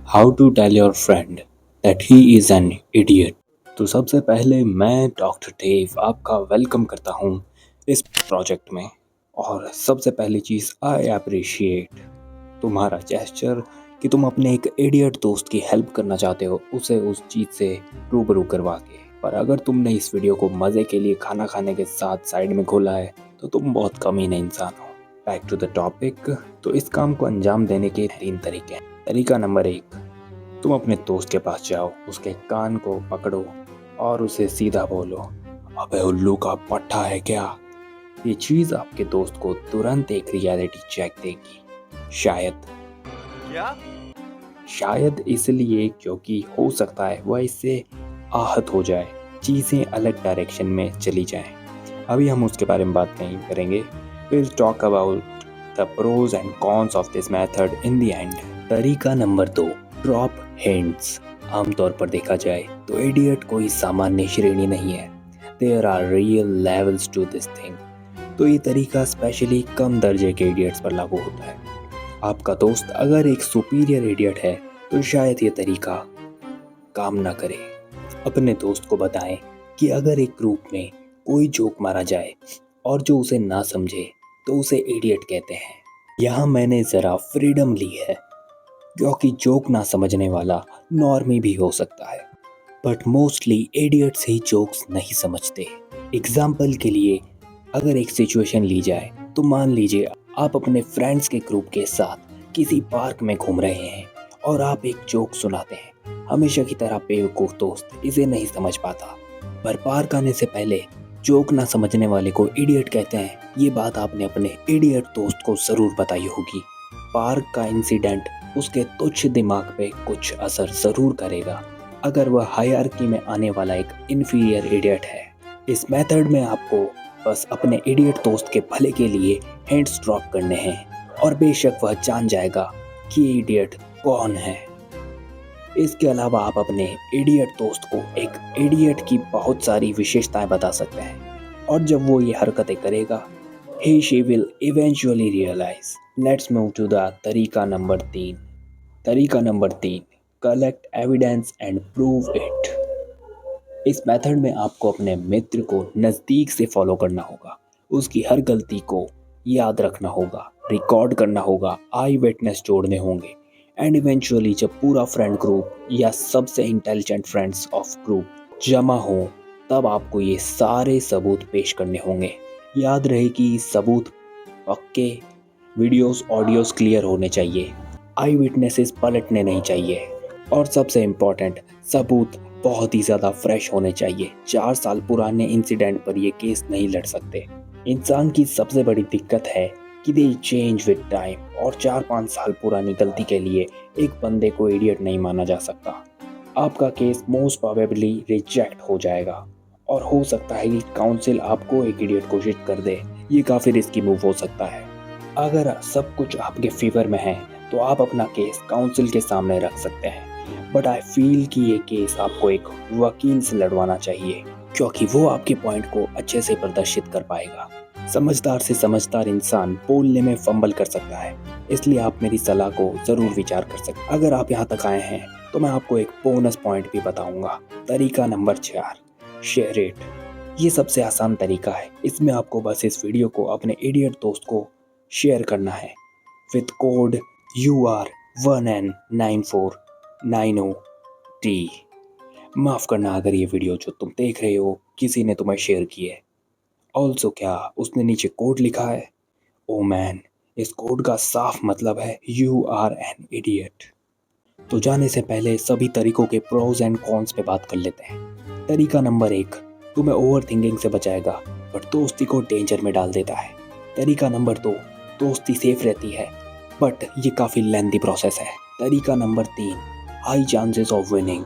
How to tell your friend that he is an idiot. तो सबसे पहले मैं डॉक्टर देव आपका वेलकम करता हूँ इस प्रोजेक्ट में। और सबसे पहली चीज़ आई अप्रिशिएट तुम्हारा जेस्चर कि तुम अपने एक इडियट दोस्त की हेल्प करना चाहते हो, उसे उस चीज़ से रूबरू करवा के। पर अगर तुमने इस वीडियो को मज़े के लिए खाना खाने के साथ साइड में खोला है तो तुम बहुत कमीने इंसान हो। Back to the topic. तो इस काम को अंजाम देने के 3 तरीके हैं। तरीका नंबर 1, तुम अपने दोस्त के पास जाओ, उसके कान को पकड़ो और उसे सीधा बोलो, अबे उल्लू का पट्टा है क्या। ये चीज़ आपके दोस्त को तुरंत एक रियलिटी चेक देगी। शायद क्या? शायद इसलिए क्योंकि हो सकता है वह इससे आहत हो जाए, चीज़ें अलग डायरेक्शन में चली जाएं। अभी हम उसके बारे में बात नहीं करेंगे। Will talk about the pros and cons of this method in the end. तरीका नंबर 2, ड्रॉप हिंट्स। आमतौर पर देखा जाए तो इडियट कोई सामान्य श्रेणी नहीं है। There are real levels to this thing. तो ये तरीका स्पेशली कम दर्जे के इडियट्स पर लागू होता है। आपका दोस्त अगर एक सुपीरियर इडियट है तो शायद ये तरीका काम ना करे। अपने दोस्त को बताएं कि अगर एक ग्रुप में कोई जोक मारा जाए और जो उसे ना समझे तो उसे इडियट कहते हैं। यहाँ मैंने ज़रा फ्रीडम ली है क्योंकि जोक ना समझने वाला नॉर्मी भी हो सकता है, but mostly idiots he jokes नहीं समझते। एग्जाम्पल के लिए अगर एक सिचुएशन ली जाए तो मान लीजिए आप अपने फ्रेंड्स के ग्रुप के साथ किसी पार्क में घूम रहे हैं और आप एक जोक सुनाते हैं। हमेशा की तरह बेवकूफ़ दोस्त इसे नहीं समझ पाता, पर पार्क आने से पहले जोक ना समझने वाले को इडियट कहते हैं। ये बात आपने अपने इडियट दोस्त को ज़रूर बताई होगी। पार्क का इंसिडेंट उसके तुच्छ दिमाग पे कुछ असर ज़रूर करेगा अगर वह हायरार्की में आने वाला एक इन्फीरियर इडियट है। इस मेथड में आपको बस अपने इडियट दोस्त के भले के लिए हिंट्स ड्रॉप करने हैं और बेशक वह जान जाएगा कि ये इडियट कौन है। इसके अलावा आप अपने इडियट दोस्त को एक इडियट की बहुत सारी विशेषताएं बता सकते हैं और जब वो ये हरकतें करेगा, he she will eventually realize. Let's move to the तरीका नंबर 3। तरीका number 3, collect evidence and prove it. इस मेथड में आपको अपने मित्र को नज़दीक से फॉलो करना होगा, उसकी हर गलती को याद रखना होगा, रिकॉर्ड करना होगा, आई विटनेस जोड़ने होंगे एंड इवेंचुअली जब पूरा फ्रेंड ग्रुप या सबसे इंटेलिजेंट फ्रेंड्स ऑफ ग्रुप जमा हो तब आपको ये सारे सबूत पेश करने होंगे। याद रहे कि सबूत पक्के, वीडियोस ऑडियोस क्लियर होने चाहिए, आई विटनेसेस पलटने नहीं चाहिए और सबसे इम्पोर्टेंट सबूत बहुत ही ज़्यादा फ्रेश होने चाहिए। 4 साल पुराने इंसिडेंट पर ये केस नहीं लड़ सकते। इंसान की सबसे बड़ी दिक्कत है कि दे चेंज विद टाइम और 4-5 साल पुरानी गलती के लिए एक बंदे को इडियट नहीं माना जा सकता। आपका केस मोस्ट प्रोबेबली रिजेक्ट हो जाएगा और हो सकता है कि काउंसिल आपको एक इडियट घोषित कर दे। ये काफ़ी रिस्की मूव हो सकता है। अगर सब कुछ आपके फेवर में है तो आप अपना केस काउंसिल के सामने रख सकते हैं, बट आई फील कि ये केस आपको एक वकील से लड़वाना चाहिए क्योंकि वो आपके पॉइंट को अच्छे से प्रदर्शित कर पाएगा। समझदार से समझदार इंसान बोलने में फंबल कर सकता है, इसलिए आप मेरी सलाह को ज़रूर विचार कर सकते हैं। अगर आप यहाँ तक आए हैं तो मैं आपको एक बोनस पॉइंट भी बताऊंगा। तरीका नंबर 4, शेयर इट। ये सबसे आसान तरीका है। इसमें आपको बस इस वीडियो को अपने इडियट दोस्त को शेयर करना है विद कोड UR1N9490T। माफ़ करना अगर ये वीडियो जो तुम देख रहे हो किसी ने तुम्हें शेयर की है। ऑल्सो क्या उसने नीचे कोड लिखा है? ओ मैन, इस कोड का साफ मतलब है यू आर एन इडियट। तो जाने से पहले सभी तरीकों के प्रोज एंड कॉन्स पे बात कर लेते हैं। तरीका नंबर 1 तुम्हें ओवर थिंकिंग से बचाएगा बट दोस्ती को डेंजर में डाल देता है। तरीका नंबर 2, दोस्ती सेफ रहती है बट ये काफ़ी लेंथी प्रोसेस है। तरीका number 3, high chances of winning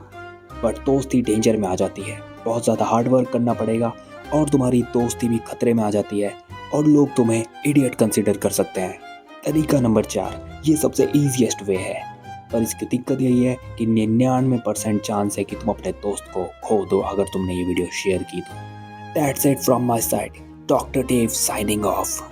but दोस्ती डेंजर में आ जाती है, बहुत ज़्यादा हार्ड वर्क करना पड़ेगा और तुम्हारी दोस्ती भी खतरे में आ जाती है और लोग तुम्हें इडियट कंसिडर कर सकते हैं। तरीका नंबर 4, ये सबसे ईजीएस्ट वे है पर इसकी दिक्कत यही है कि 99% चांस है कि तुम अपने दोस्त को खो दो अगर तुमने ये वीडियो शेयर की तो। That's it from my side, doctor Dev signing of.